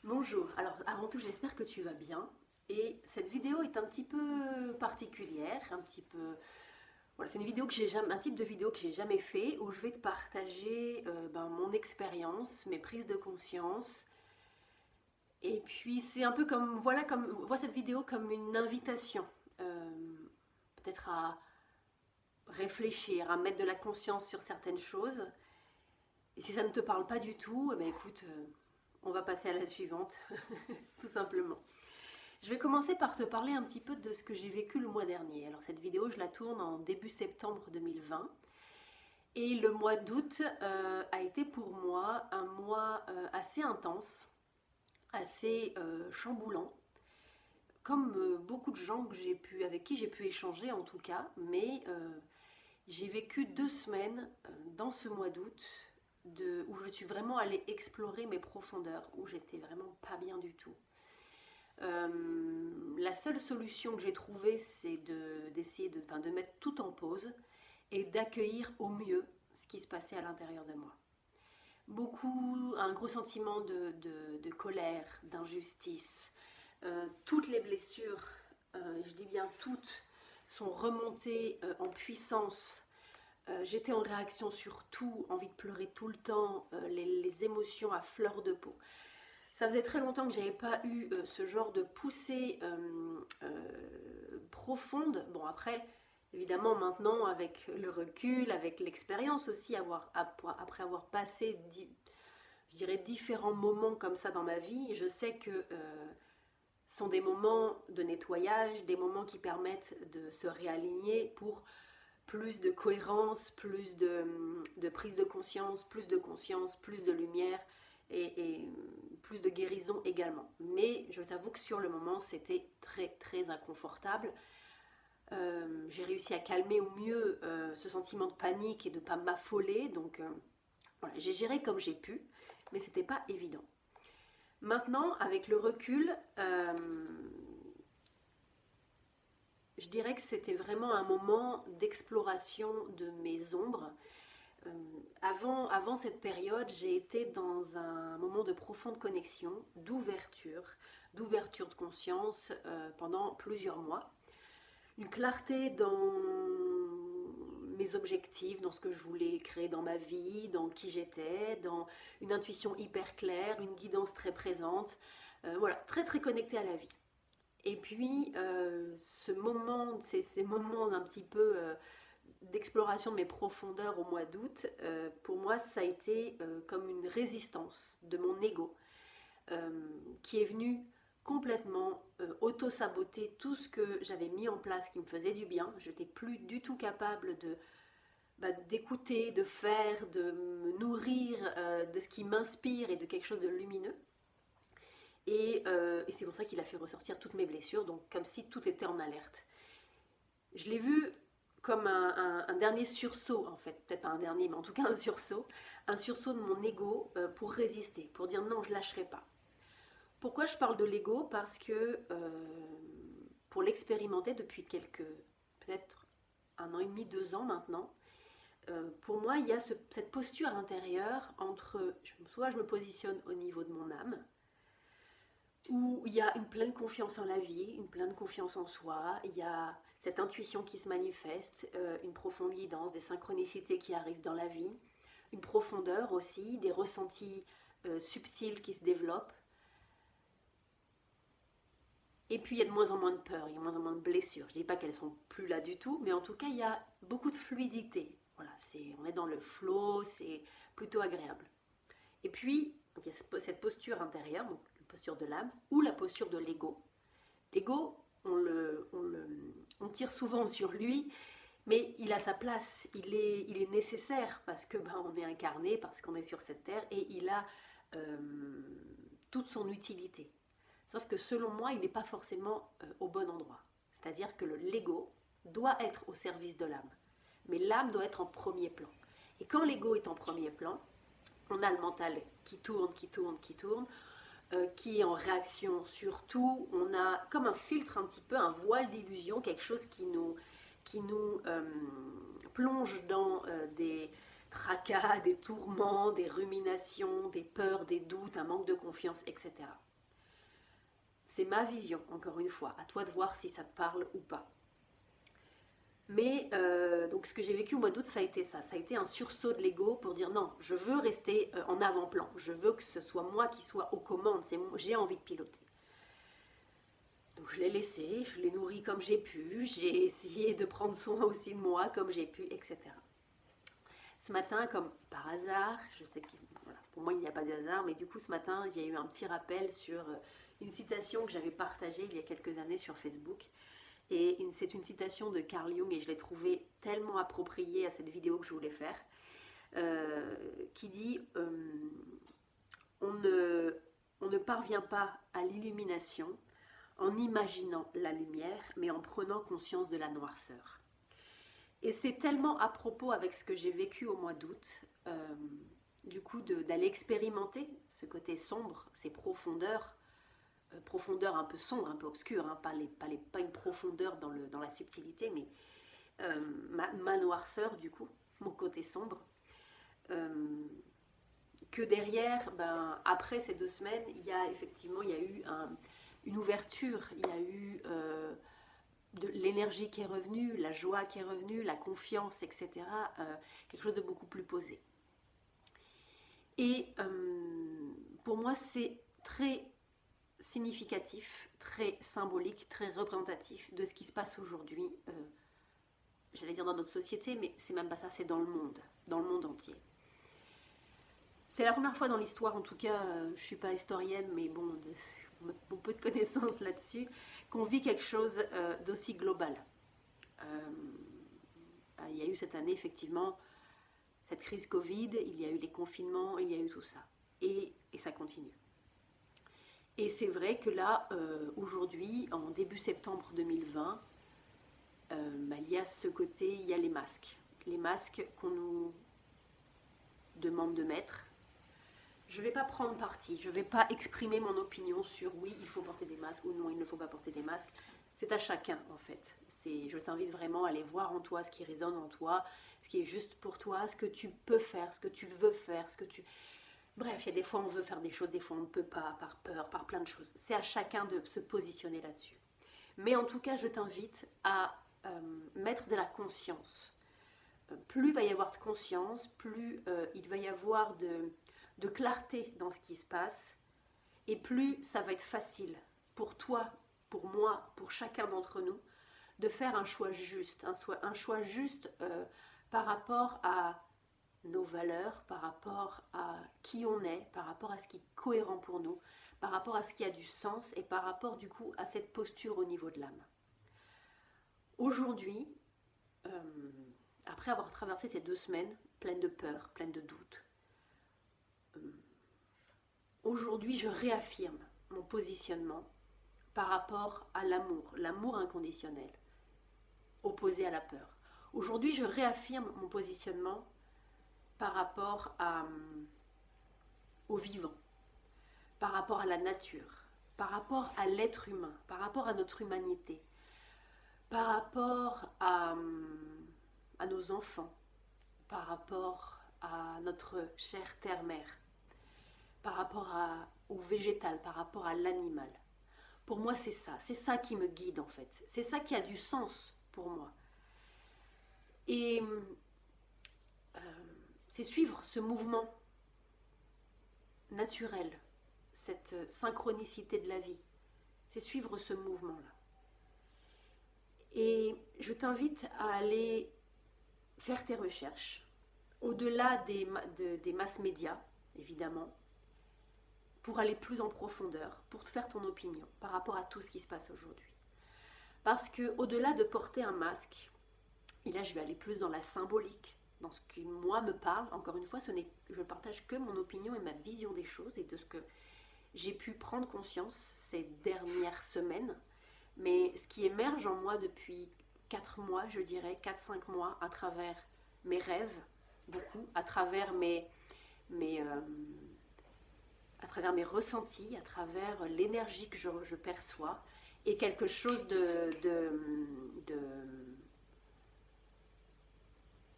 Bonjour, alors avant tout j'espère que tu vas bien et cette vidéo est un petit peu particulière, un petit peu... Voilà, c'est une vidéo que j'ai jamais, un type de vidéo que j'ai jamais fait où je vais te partager mon expérience, mes prises de conscience et puis c'est un peu comme, vois cette vidéo comme une invitation peut-être à réfléchir, à mettre de la conscience sur certaines choses et si ça ne te parle pas du tout, eh ben écoute, on va passer à la suivante tout simplement. Je vais commencer par te parler un petit peu de ce que j'ai vécu le mois dernier. Alors cette vidéo, je la tourne en début septembre 2020 et le mois d'août a été pour moi un mois assez intense, assez chamboulant, comme beaucoup de gens avec qui j'ai pu échanger en tout cas, mais j'ai vécu 2 semaines dans ce mois d'août où je suis vraiment allée explorer mes profondeurs, où j'étais vraiment pas bien du tout. La seule solution que j'ai trouvée, c'est d'essayer de mettre tout en pause et d'accueillir au mieux ce qui se passait à l'intérieur de moi. Un gros sentiment de colère, d'injustice. Toutes les blessures, je dis bien toutes, sont remontées en puissance. J'étais en réaction sur tout, envie de pleurer tout le temps, les émotions à fleur de peau. Ça faisait très longtemps que j'avais pas eu ce genre de poussée profonde. Bon après, évidemment maintenant avec le recul, avec l'expérience aussi, après avoir passé, je dirais, différents moments comme ça dans ma vie, je sais que sont des moments de nettoyage, des moments qui permettent de se réaligner pour plus de cohérence, plus de prise de conscience, plus de lumière et plus de guérison également. Mais je t'avoue que sur le moment, c'était très très inconfortable. J'ai réussi à calmer au mieux ce sentiment de panique et de ne pas m'affoler. Donc voilà, j'ai géré comme j'ai pu, mais c'était pas évident. Maintenant, avec le recul, je dirais que c'était vraiment un moment d'exploration de mes ombres. Avant cette période, j'ai été dans un moment de profonde connexion, d'ouverture de conscience pendant plusieurs mois. Une clarté dans mes objectifs, dans ce que je voulais créer dans ma vie, dans qui j'étais, dans une intuition hyper claire, une guidance très présente. Voilà, très très connectée à la vie. Et puis, ces moments un petit peu d'exploration de mes profondeurs au mois d'août, pour moi, ça a été comme une résistance de mon ego qui est venu complètement auto-saboter tout ce que j'avais mis en place qui me faisait du bien. Je n'étais plus du tout capable d'écouter, de faire, de me nourrir de ce qui m'inspire et de quelque chose de lumineux. Et c'est pour ça qu'il a fait ressortir toutes mes blessures, donc comme si tout était en alerte. Je l'ai vu comme un dernier sursaut, en fait, peut-être pas un dernier, mais en tout cas un sursaut de mon ego pour résister, pour dire non, je lâcherai pas. Pourquoi je parle de l'ego? Parce que pour l'expérimenter depuis peut-être 1 an et demi, 2 ans maintenant, pour moi, il y a cette posture intérieure entre, soit je me positionne au niveau de mon âme, où il y a une pleine confiance en la vie, une pleine confiance en soi, il y a cette intuition qui se manifeste, une profonde guidance, des synchronicités qui arrivent dans la vie, une profondeur aussi, des ressentis subtils qui se développent. Et puis il y a de moins en moins de peur, il y a de moins en moins de blessures. Je ne dis pas qu'elles sont plus là du tout, mais en tout cas il y a beaucoup de fluidité. Voilà, on est dans le flow, c'est plutôt agréable. Et puis il y a cette posture intérieure, donc la posture de l'âme, ou la posture de l'ego. L'ego, on tire souvent sur lui, mais il a sa place, il est nécessaire parce que on est incarné, parce qu'on est sur cette terre, et il a toute son utilité. Sauf que selon moi, il n'est pas forcément au bon endroit. C'est-à-dire que l'ego doit être au service de l'âme. Mais l'âme doit être en premier plan. Et quand l'ego est en premier plan, on a le mental qui tourne, qui est en réaction sur tout. On a comme un filtre un petit peu, un voile d'illusion, quelque chose qui nous plonge dans des tracas, des tourments, des ruminations, des peurs, des doutes, un manque de confiance, etc. C'est ma vision, encore une fois. À toi de voir si ça te parle ou pas. Mais donc ce que j'ai vécu au mois d'août, ça a été ça. Ça a été un sursaut de l'ego pour dire non, je veux rester en avant-plan. Je veux que ce soit moi qui soit aux commandes. J'ai envie de piloter. Donc je l'ai laissé, je l'ai nourri comme j'ai pu. J'ai essayé de prendre soin aussi de moi comme j'ai pu, etc. Ce matin, comme par hasard, je sais que voilà, pour moi il n'y a pas de hasard, mais du coup ce matin, il y a eu un petit rappel sur une citation que j'avais partagée il y a quelques années sur Facebook. Et c'est une citation de Carl Jung et je l'ai trouvée tellement appropriée à cette vidéo que je voulais faire, qui dit on ne parvient pas à l'illumination en imaginant la lumière, mais en prenant conscience de la noirceur. Et c'est tellement à propos avec ce que j'ai vécu au mois d'août, du coup d'aller expérimenter ce côté sombre, ces profondeurs, profondeur un peu sombre, un peu obscure, hein, pas une profondeur dans la subtilité, mais ma noirceur du coup, mon côté sombre, que derrière, après ces 2 semaines, il y a eu une ouverture, il y a eu de l'énergie qui est revenue, la joie qui est revenue, la confiance, etc. Quelque chose de beaucoup plus posé. Et pour moi, c'est très significatif, très symbolique, très représentatif de ce qui se passe aujourd'hui, j'allais dire dans notre société, mais c'est même pas ça, c'est dans le monde entier. C'est la première fois dans l'histoire, en tout cas, je suis pas historienne, mais bon, mon peu de connaissances là-dessus, qu'on vit quelque chose d'aussi global. Il y a eu cette année, effectivement, cette crise Covid, il y a eu les confinements, il y a eu tout ça. Et ça continue. Et c'est vrai que là, aujourd'hui, en début septembre 2020, il y a ce côté, il y a les masques. Les masques qu'on nous demande de mettre. Je ne vais pas prendre parti, je ne vais pas exprimer mon opinion sur oui, il faut porter des masques ou non, il ne faut pas porter des masques. C'est à chacun, en fait. Je t'invite vraiment à aller voir en toi ce qui résonne en toi, ce qui est juste pour toi, ce que tu peux faire, ce que tu veux faire, Bref, il y a des fois on veut faire des choses, des fois on ne peut pas, par peur, par plein de choses. C'est à chacun de se positionner là-dessus. Mais en tout cas, je t'invite à mettre de la conscience. Plus il va y avoir de conscience, plus il va y avoir de clarté dans ce qui se passe, et plus ça va être facile pour toi, pour moi, pour chacun d'entre nous, de faire un choix juste, un choix juste par rapport à nos valeurs, par rapport à qui on est, par rapport à ce qui est cohérent pour nous, par rapport à ce qui a du sens et par rapport du coup à cette posture au niveau de l'âme. Aujourd'hui, après avoir traversé ces 2 semaines pleines de peur, pleines de doutes, aujourd'hui je réaffirme mon positionnement par rapport à l'amour inconditionnel, opposé à la peur. Aujourd'hui je réaffirme mon positionnement par rapport au vivant, par rapport à la nature, par rapport à l'être humain, par rapport à notre humanité, par rapport à nos enfants, par rapport à notre chère terre-mère, par rapport au végétal, par rapport à l'animal. Pour moi, c'est ça qui me guide en fait. C'est ça qui a du sens pour moi. Et c'est suivre ce mouvement naturel, cette synchronicité de la vie. C'est suivre ce mouvement-là. Et je t'invite à aller faire tes recherches, au-delà des masses médias, évidemment, pour aller plus en profondeur, pour te faire ton opinion par rapport à tout ce qui se passe aujourd'hui. Parce que au-delà de porter un masque, et là je vais aller plus dans la symbolique, dans ce qui moi me parle, encore une fois, je ne partage que mon opinion et ma vision des choses et de ce que j'ai pu prendre conscience ces dernières semaines, mais ce qui émerge en moi depuis 4 mois, je dirais, 4-5 mois, à travers mes rêves, beaucoup, à travers mes ressentis, à travers l'énergie que je perçois, et quelque chose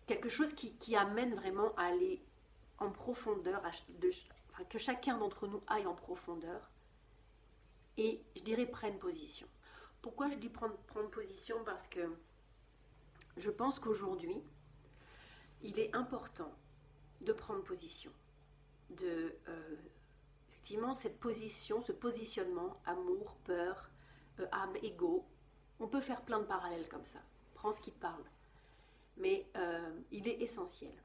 quelque chose qui amène vraiment à aller en profondeur, que chacun d'entre nous aille en profondeur et je dirais prenne position. Pourquoi je dis prendre position? Parce que je pense qu'aujourd'hui, il est important de prendre position, de effectivement cette position, ce positionnement, amour, peur, âme, ego. On peut faire plein de parallèles comme ça. Prends ce qui te parle. Mais il est essentiel.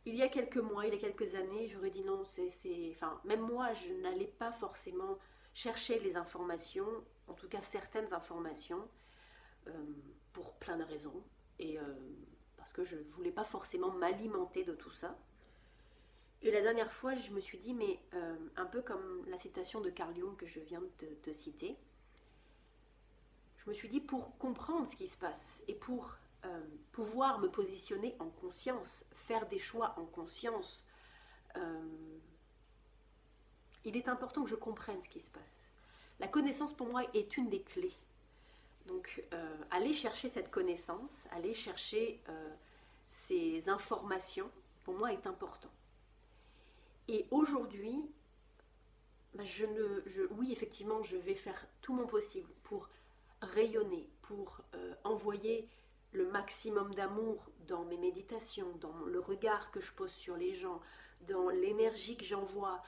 Il y a quelques mois, il y a quelques années, j'aurais dit non, enfin, même moi, je n'allais pas forcément chercher les informations, en tout cas certaines informations, euh, pour plein de raisons. Et parce que je ne voulais pas forcément m'alimenter de tout ça. Et la dernière fois, je me suis dit, mais un peu comme la citation de Carl Jung que je viens de te citer, je me suis dit, pour comprendre ce qui se passe et pour pouvoir me positionner en conscience, faire des choix en conscience, il est important que je comprenne ce qui se passe. La connaissance pour moi est une des clés. Donc aller chercher cette connaissance, aller chercher ces informations, pour moi est important. Et aujourd'hui, oui, effectivement, je vais faire tout mon possible pour rayonner, pour envoyer le maximum d'amour dans mes méditations, dans le regard que je pose sur les gens, dans l'énergie que j'envoie,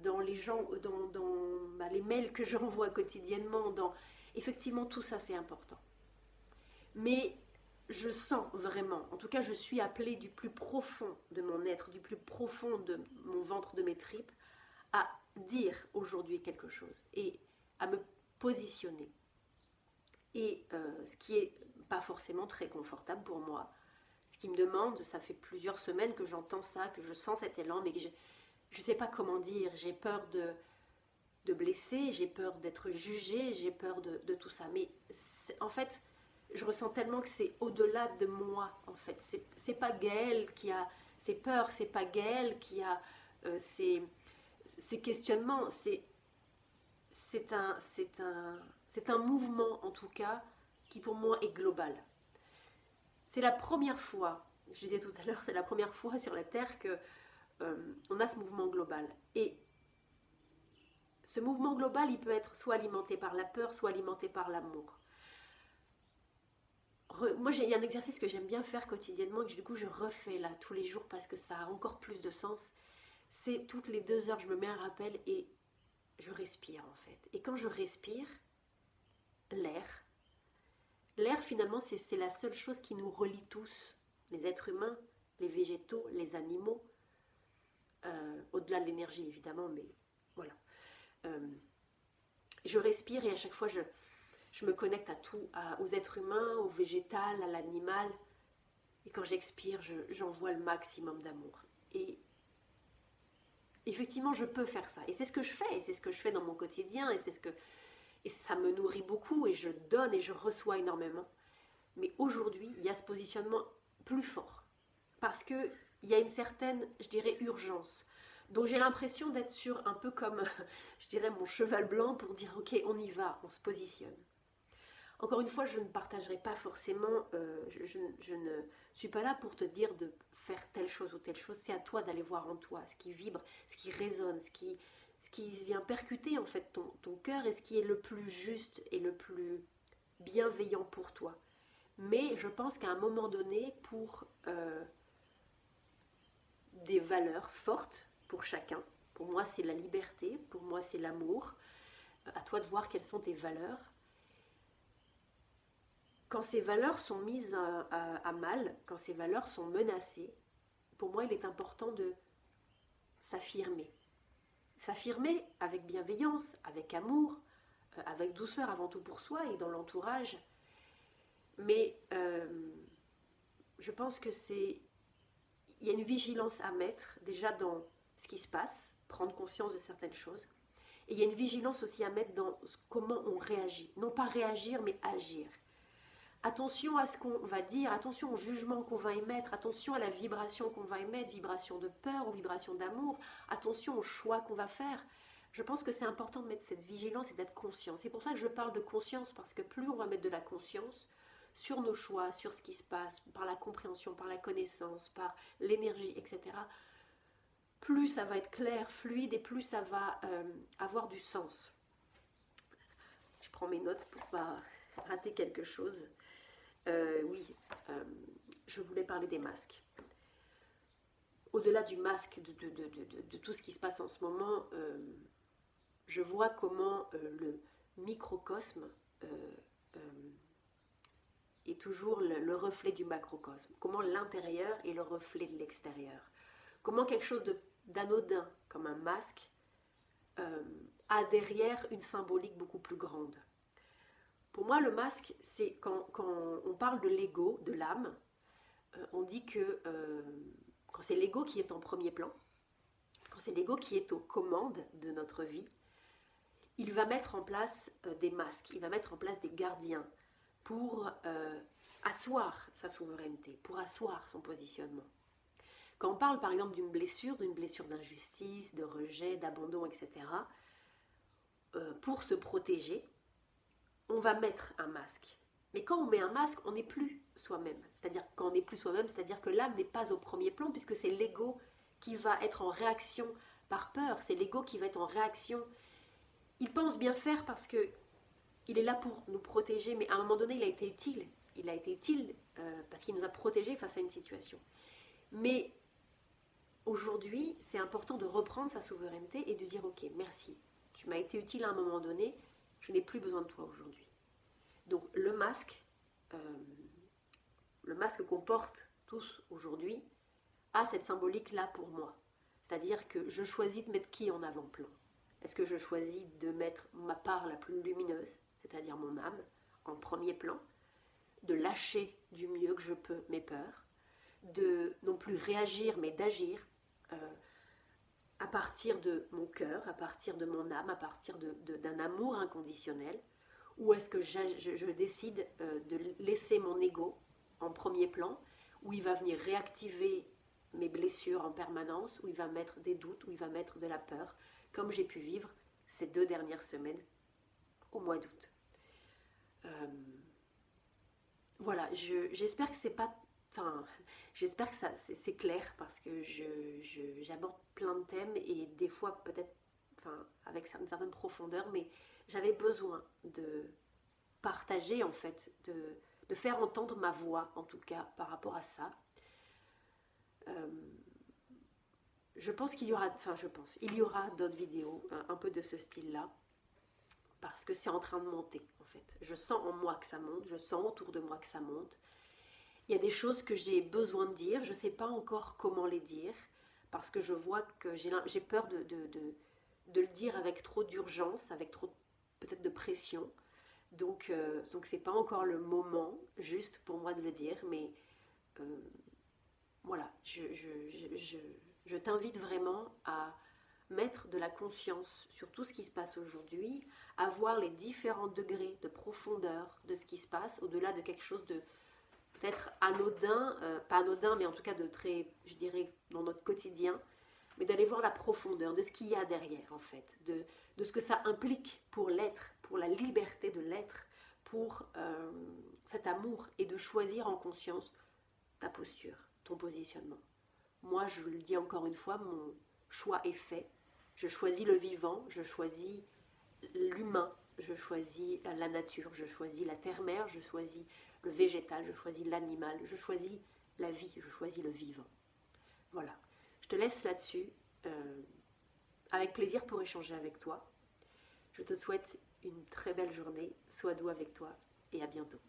dans les gens, dans les mails que j'envoie quotidiennement, effectivement tout ça c'est important. Mais je sens vraiment, en tout cas je suis appelée du plus profond de mon être, du plus profond de mon ventre, de mes tripes, à dire aujourd'hui quelque chose et à me positionner. Et ce qui est pas forcément très confortable pour moi. Ce qui me demande, ça fait plusieurs semaines que j'entends ça, que je sens cet élan, mais que je ne sais pas comment dire. J'ai peur de blesser, j'ai peur d'être jugée, j'ai peur de tout ça. Mais en fait, je ressens tellement que c'est au-delà de moi, en fait. C'est pas Gaëlle qui a ses peurs, c'est pas Gaëlle qui a ses questionnements. C'est un mouvement, en tout cas, qui pour moi est global. C'est la première fois, je disais tout à l'heure, c'est la première fois sur la Terre que on a ce mouvement global. Et ce mouvement global, il peut être soit alimenté par la peur, soit alimenté par l'amour. Moi, il y a un exercice que j'aime bien faire quotidiennement et que du coup je refais là tous les jours parce que ça a encore plus de sens. C'est toutes les 2 heures, je me mets un rappel et je respire en fait. Et quand je respire, l'air finalement c'est la seule chose qui nous relie tous, les êtres humains, les végétaux, les animaux, au-delà de l'énergie évidemment, mais voilà. Je respire et à chaque fois je me connecte à tout, aux êtres humains, au végétal, à l'animal. Et quand j'expire, j'envoie le maximum d'amour. Et effectivement, je peux faire ça. Et c'est ce que je fais. Et c'est ce que je fais dans mon quotidien. Et ça me nourrit beaucoup. Et je donne et je reçois énormément. Mais aujourd'hui, il y a ce positionnement plus fort. Parce qu'il y a une certaine, je dirais, urgence. Donc j'ai l'impression d'être sur un peu comme, je dirais, mon cheval blanc pour dire ok, on y va, on se positionne. Encore une fois, je ne partagerai pas forcément, je ne suis pas là pour te dire de faire telle chose ou telle chose. C'est à toi d'aller voir en toi ce qui vibre, ce qui résonne, ce qui vient percuter en fait ton cœur et ce qui est le plus juste et le plus bienveillant pour toi. Mais je pense qu'à un moment donné, pour des valeurs fortes pour chacun, pour moi c'est la liberté, pour moi c'est l'amour, à toi de voir quelles sont tes valeurs. Quand ces valeurs sont mises à mal, quand ces valeurs sont menacées, pour moi il est important de s'affirmer. S'affirmer avec bienveillance, avec amour, avec douceur avant tout pour soi et dans l'entourage. Mais je pense que il y a une vigilance à mettre déjà dans ce qui se passe, prendre conscience de certaines choses. Et il y a une vigilance aussi à mettre dans comment on réagit. Non pas réagir, mais agir. Attention à ce qu'on va dire, attention au jugement qu'on va émettre, attention à la vibration qu'on va émettre, vibration de peur ou vibration d'amour, attention au choix qu'on va faire. Je pense que c'est important de mettre cette vigilance et d'être conscient. C'est pour ça que je parle de conscience, parce que plus on va mettre de la conscience sur nos choix, sur ce qui se passe, par la compréhension, par la connaissance, par l'énergie, etc., plus ça va être clair, fluide et plus ça va avoir du sens. prends mes notes pour pas rater quelque chose. Oui, je voulais parler des masques. Au-delà du masque, de tout ce qui se passe en ce moment, je vois comment le microcosme est toujours le reflet du macrocosme. Comment l'intérieur est le reflet de l'extérieur. Comment quelque chose d'anodin, comme un masque, a derrière une symbolique beaucoup plus grande. Pour moi, le masque, c'est quand on parle de l'ego, de l'âme, on dit que quand c'est l'ego qui est en premier plan, quand c'est l'ego qui est aux commandes de notre vie, il va mettre en place des masques, il va mettre en place des gardiens pour asseoir sa souveraineté, pour asseoir son positionnement. Quand on parle par exemple d'une blessure d'injustice, de rejet, d'abandon, etc., pour se protéger, on va mettre un masque. Mais quand on met un masque, on n'est plus soi-même. C'est-à-dire quand on n'est plus soi-même, c'est-à-dire que l'âme n'est pas au premier plan, puisque c'est l'ego qui va être en réaction par peur, c'est l'ego qui va être en réaction. Il pense bien faire parce que il est là pour nous protéger, mais à un moment donné, il a été utile. Il a été utile parce qu'il nous a protégés face à une situation. Mais aujourd'hui, c'est important de reprendre sa souveraineté et de dire « Ok, merci, tu m'as été utile à un moment donné, je n'ai plus besoin de toi aujourd'hui. » Donc le masque qu'on porte tous aujourd'hui, a cette symbolique-là pour moi. C'est-à-dire que je choisis de mettre qui en avant-plan? Est-ce que je choisis de mettre ma part la plus lumineuse, c'est-à-dire mon âme, en premier plan, de lâcher du mieux que je peux mes peurs, de non plus réagir mais d'agir à partir de mon cœur, à partir de mon âme, à partir d'un amour inconditionnel, ou est-ce que je décide de laisser mon ego en premier plan, où il va venir réactiver mes blessures en permanence, où il va mettre des doutes, où il va mettre de la peur, comme j'ai pu vivre ces 2 dernières semaines au mois d'août. Voilà, j'espère que c'est pas... Enfin, j'espère que c'est clair parce que j'aborde plein de thèmes et des fois peut-être avec une certaine profondeur, mais j'avais besoin de partager en fait, de faire entendre ma voix en tout cas par rapport à ça. Je pense qu'il y aura, il y aura d'autres vidéos un peu de ce style-là parce que c'est en train de monter en fait. Je sens en moi que ça monte, je sens autour de moi que ça monte. Il y a des choses que j'ai besoin de dire, je ne sais pas encore comment les dire parce que je vois que j'ai peur de le dire avec trop d'urgence, avec trop peut-être de pression. Donc c'est pas encore le moment juste pour moi de le dire, mais voilà, je t'invite vraiment à mettre de la conscience sur tout ce qui se passe aujourd'hui, à voir les différents degrés de profondeur de ce qui se passe, au-delà de quelque chose de peut-être anodin, pas anodin, mais en tout cas de très, je dirais, dans notre quotidien, mais d'aller voir la profondeur de ce qu'il y a derrière, en fait, de ce que ça implique pour l'être, pour la liberté de l'être, pour cet amour, et de choisir en conscience ta posture, ton positionnement. Moi, je le dis encore une fois, mon choix est fait. Je choisis le vivant, je choisis l'humain, je choisis la nature, je choisis la terre-mère, je choisis le végétal, je choisis l'animal, je choisis la vie, je choisis le vivant. Voilà. Je te laisse là-dessus, avec plaisir pour échanger avec toi. Je te souhaite une très belle journée, sois doux avec toi et à bientôt.